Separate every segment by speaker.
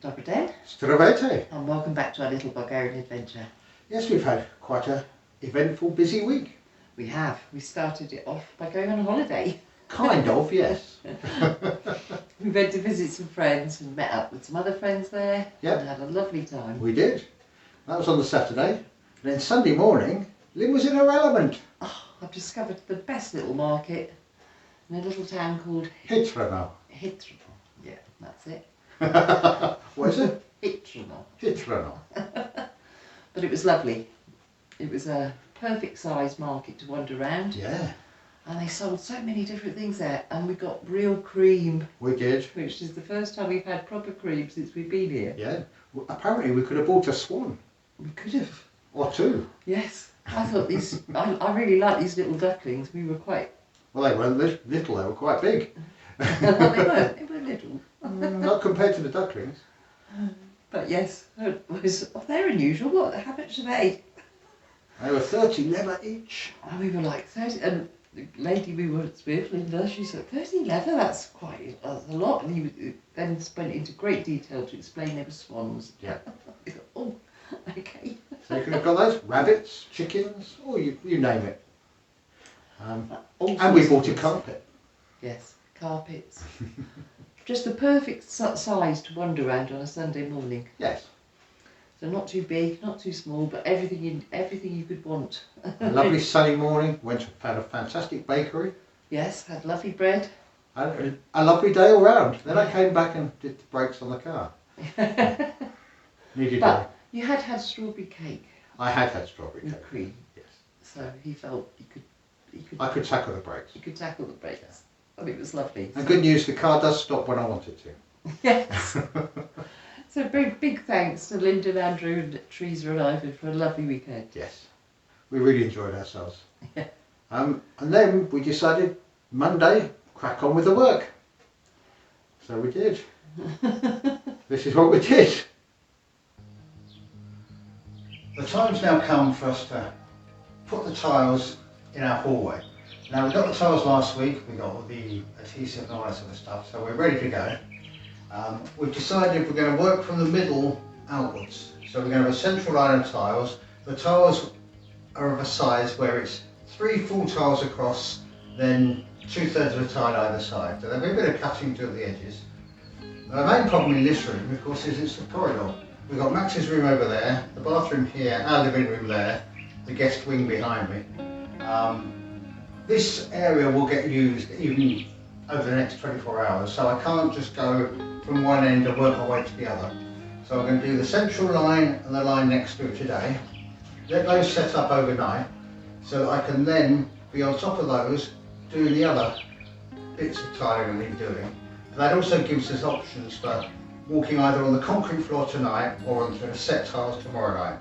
Speaker 1: Dobry den.
Speaker 2: Здравейте.
Speaker 1: And welcome back to our little Bulgarian adventure.
Speaker 2: Yes, we've had quite an eventful, busy week.
Speaker 1: We have. We started it off by going on a holiday.
Speaker 2: Kind of, yes.
Speaker 1: We went to visit some friends and met up with some other friends there.
Speaker 2: Yep.
Speaker 1: And had a lovely time.
Speaker 2: We did. That was on the Saturday. And then Sunday morning, Lynn was in her element.
Speaker 1: Oh, I've discovered the best little market in a little town called
Speaker 2: Hitrano.
Speaker 1: Hitrano. Yeah, that's it.
Speaker 2: What is it?
Speaker 1: Hitrano.
Speaker 2: Hitrano.
Speaker 1: But it was lovely. It was a perfect size market to wander around.
Speaker 2: Yeah,
Speaker 1: And they sold so many different things there. And we got real cream.
Speaker 2: we did.
Speaker 1: Which is the first time we've had proper cream since we've been here.
Speaker 2: Yeah. Well, apparently we could have bought a swan.
Speaker 1: We could have.
Speaker 2: Or two.
Speaker 1: Yes. I thought these, I really like these little ducklings. We were quite...
Speaker 2: Well, they weren't little, they were quite big.
Speaker 1: They were little.
Speaker 2: Not compared to the ducklings.
Speaker 1: But yes, they're unusual. What? How much are they?
Speaker 2: They were 30 leather each.
Speaker 1: And we were like 30, and the lady we were with, Linda, she said, 30 leather, that's a lot. And he then went into great detail to explain they were swans.
Speaker 2: Yeah.
Speaker 1: I thought, oh, okay.
Speaker 2: So you could have got those, rabbits, chickens, or you name it. And we bought a carpet.
Speaker 1: Yes, carpets. Just the perfect size to wander around on a Sunday morning.
Speaker 2: Yes.
Speaker 1: So not too big, not too small, but everything you could want.
Speaker 2: A lovely sunny morning, found a fantastic bakery.
Speaker 1: Yes, had lovely bread.
Speaker 2: And a lovely day all round. Then I came back and did the brakes on the car. Needed
Speaker 1: But you had strawberry cake.
Speaker 2: I had strawberry
Speaker 1: with
Speaker 2: cake.
Speaker 1: cream.
Speaker 2: Yes.
Speaker 1: So he felt
Speaker 2: I could tackle the brakes.
Speaker 1: he could tackle the brakes. And it was lovely.
Speaker 2: And good news, the car does stop when I want it to.
Speaker 1: Yes. So big thanks to Linda, Andrew and Teresa and Ivan for a lovely weekend.
Speaker 2: Yes. We really enjoyed ourselves.
Speaker 1: Yeah.
Speaker 2: And then we decided Monday, crack on with the work. So we did. This is what we did. The time's now come for us to put the tiles in our hallway. Now we got the tiles last week, we got all the adhesive and all that sort of stuff, so we're ready to go. We've decided we're going to work from the middle outwards. So we're going to have a central line of tiles. The tiles are of a size where it's 3 full tiles across, then 2/3 of a tile either side. So there'll be a bit of cutting to the edges. The main problem in this room, of course, is it's the corridor. We've got Max's room over there, the bathroom here, our living room there, the guest wing behind me. This area will get used even over the next 24 hours, so I can't just go from one end and work my way to the other. So I'm going to do the central line and the line next to it today, let those set up overnight, so that I can then be on top of those doing the other bits of tiling I need doing. And that also gives us options for walking either on the concrete floor tonight or onto the set tiles tomorrow night.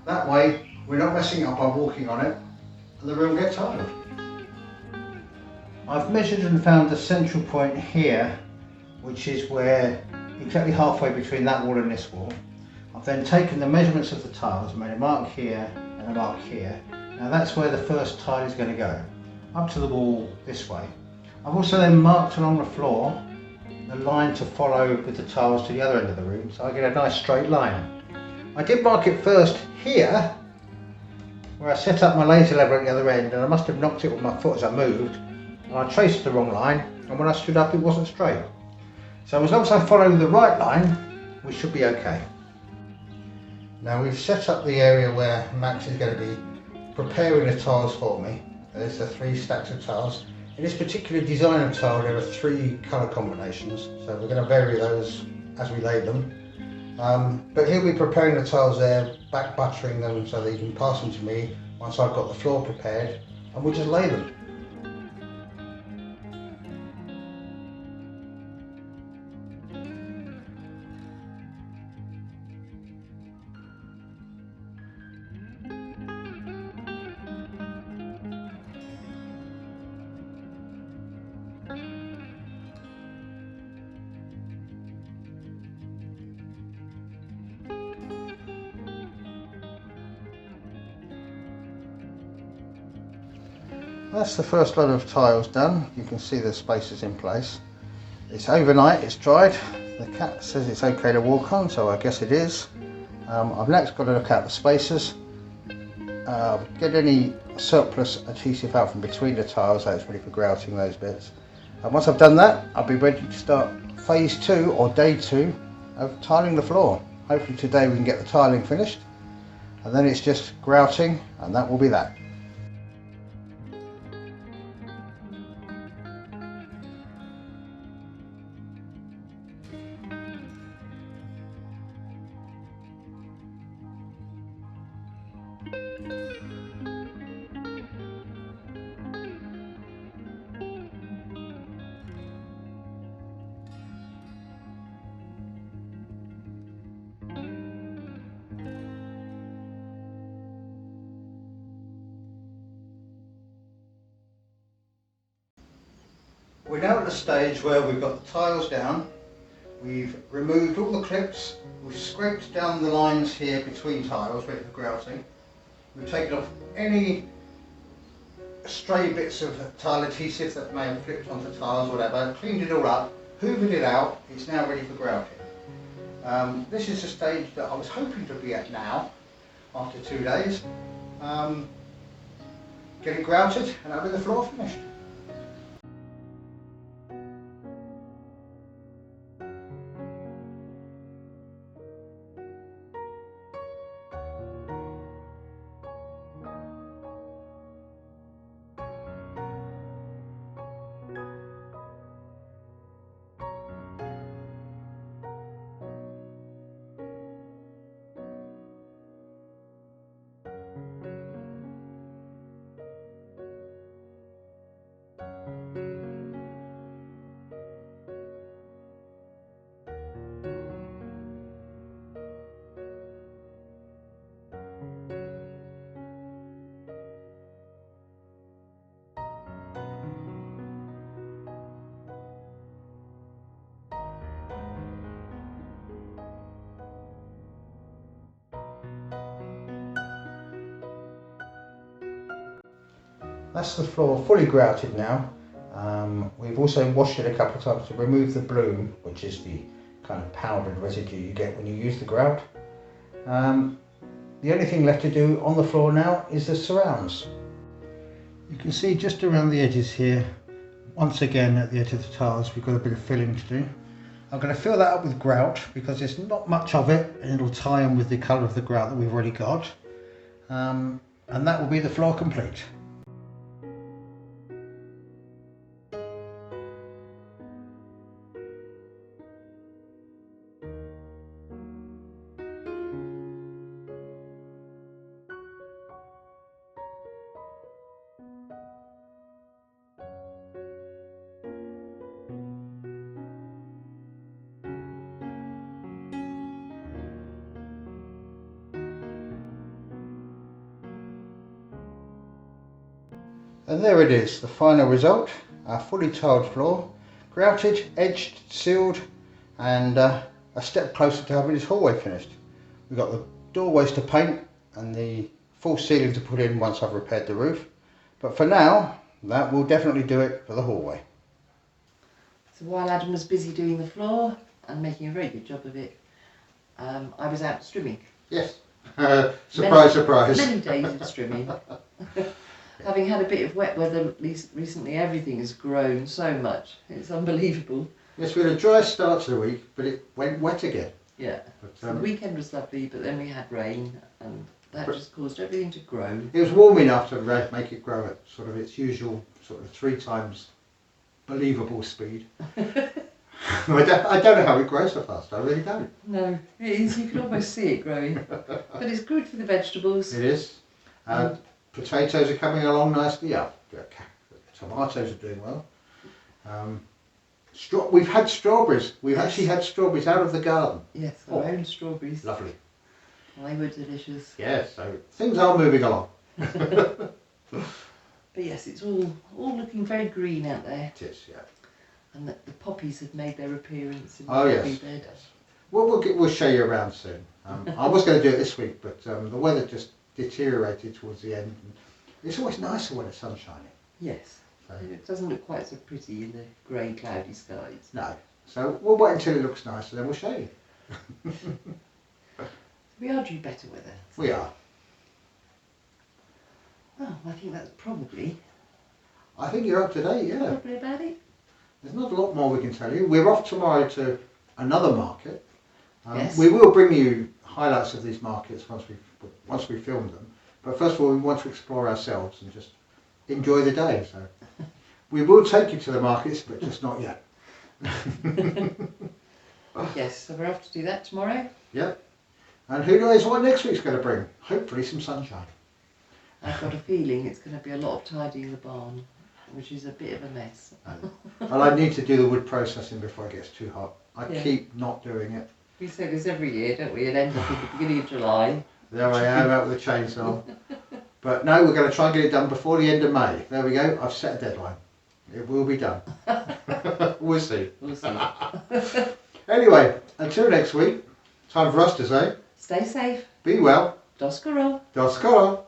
Speaker 2: That way we're not messing it up by walking on it and the room gets tiled. I've measured and found the central point here, which is where exactly halfway between that wall and this wall. I've then taken the measurements of the tiles, made a mark here and a mark here. Now that's where the first tile is going to go, up to the wall this way. I've also then marked along the floor the line to follow with the tiles to the other end of the room, so I get a nice straight line. I did mark it first here, where I set up my laser level at the other end, and I must have knocked it with my foot as I moved, and I traced the wrong line, and when I stood up it wasn't straight. So as long as I follow the right line, we should be okay. Now we've set up the area where Max is going to be preparing the tiles for me. There's the 3 stacks of tiles. In this particular design of tile there are 3 colour combinations, so we're going to vary those as we lay them. But he'll be preparing the tiles there, back buttering them so that he can pass them to me once I've got the floor prepared, and we'll just lay them. That's the first lot of tiles done. You can see the spaces in place. It's overnight, it's dried. The cat says it's okay to walk on, so I guess it is. I've next got to look out the spacers, get any surplus adhesive out from between the tiles, so it's ready for grouting those bits. And once I've done that, I'll be ready to start phase 2 or day 2 of tiling the floor. Hopefully today we can get the tiling finished, and then it's just grouting, and that will be that. We're now at the stage where we've got the tiles down, we've removed all the clips, we've scraped down the lines here between tiles ready for grouting, we've taken off any stray bits of tile adhesive that may have flipped onto tiles or whatever, cleaned it all up, hoovered it out, it's now ready for grouting. This is the stage that I was hoping to be at now, after 2 days. Get it grouted and I'll be the floor finished. That's the floor fully grouted now. We've also washed it a couple of times to remove the bloom, which is the kind of powdered residue you get when you use the grout. The only thing left to do on the floor now is the surrounds. You can see just around the edges here, once again at the edge of the tiles, we've got a bit of filling to do. I'm going to fill that up with grout because there's not much of it and it'll tie in with the colour of the grout that we've already got. And that will be the floor complete. And there it is, the final result, our fully tiled floor, grouted, edged, sealed, and a step closer to having this hallway finished. We've got the doorways to paint and the full ceiling to put in once I've repaired the roof. But for now, that will definitely do it for the hallway.
Speaker 1: So while Adam was busy doing the floor and making a very good job of it, I was out strimming.
Speaker 2: Yes, surprise, surprise.
Speaker 1: Many days of strimming. Having had a bit of wet weather recently, everything has grown so much. It's unbelievable.
Speaker 2: Yes, we had a dry start to the week, but it went wet again.
Speaker 1: Yeah.
Speaker 2: But,
Speaker 1: so the weekend was lovely, but then we had rain, and that just caused everything to grow.
Speaker 2: It was warm enough to make it grow at sort of its usual sort of 3 times believable speed. I don't know how it grows so fast. I really don't.
Speaker 1: No, it is. You can almost see it growing, but it's good for the vegetables.
Speaker 2: It is. Potatoes are coming along nicely. Yeah, tomatoes are doing well. We've had strawberries. We've actually had strawberries out of the garden.
Speaker 1: Yes, our own strawberries.
Speaker 2: Lovely.
Speaker 1: They were delicious.
Speaker 2: Yes, so things are moving along.
Speaker 1: But yes, it's all looking very green out there.
Speaker 2: It is, yeah.
Speaker 1: And the poppies have made their appearance in the
Speaker 2: poppy
Speaker 1: bed.
Speaker 2: Yes. We'll show you around soon. I was going to do it this week, but the weather just deteriorated towards the end. It's always nicer when the sun's shining.
Speaker 1: Yes. So it doesn't look quite so pretty in the grey, cloudy skies.
Speaker 2: No. So we'll wait until it looks nice and then we'll show you.
Speaker 1: We are due better weather.
Speaker 2: We are.
Speaker 1: Oh, I think that's probably
Speaker 2: You're up to date, yeah.
Speaker 1: probably about it.
Speaker 2: There's not a lot more we can tell you. We're off tomorrow to another market.
Speaker 1: Yes.
Speaker 2: We will bring you highlights of these markets once we film them. But first of all, we want to explore ourselves and just enjoy the day. So we will take you to the markets, but just not yet.
Speaker 1: Yes, so we're off to do that tomorrow.
Speaker 2: Yep. And who knows what next week's going to bring? Hopefully some sunshine.
Speaker 1: I've got a feeling it's going to be a lot of tidying the barn, which is a bit of a mess.
Speaker 2: Well, I need to do the wood processing before it gets too hot. I
Speaker 1: Yeah.
Speaker 2: keep not doing it.
Speaker 1: We say this every year, don't we? And end up at the beginning of July.
Speaker 2: There I am out with a chainsaw. But no, we're going to try and get it done before the end of May. There we go. I've set a deadline. It will be done. We'll see.
Speaker 1: We'll see.
Speaker 2: Anyway, until next week, time for us to say,
Speaker 1: Stay safe.
Speaker 2: be well.
Speaker 1: Do skoro.
Speaker 2: Do skoro.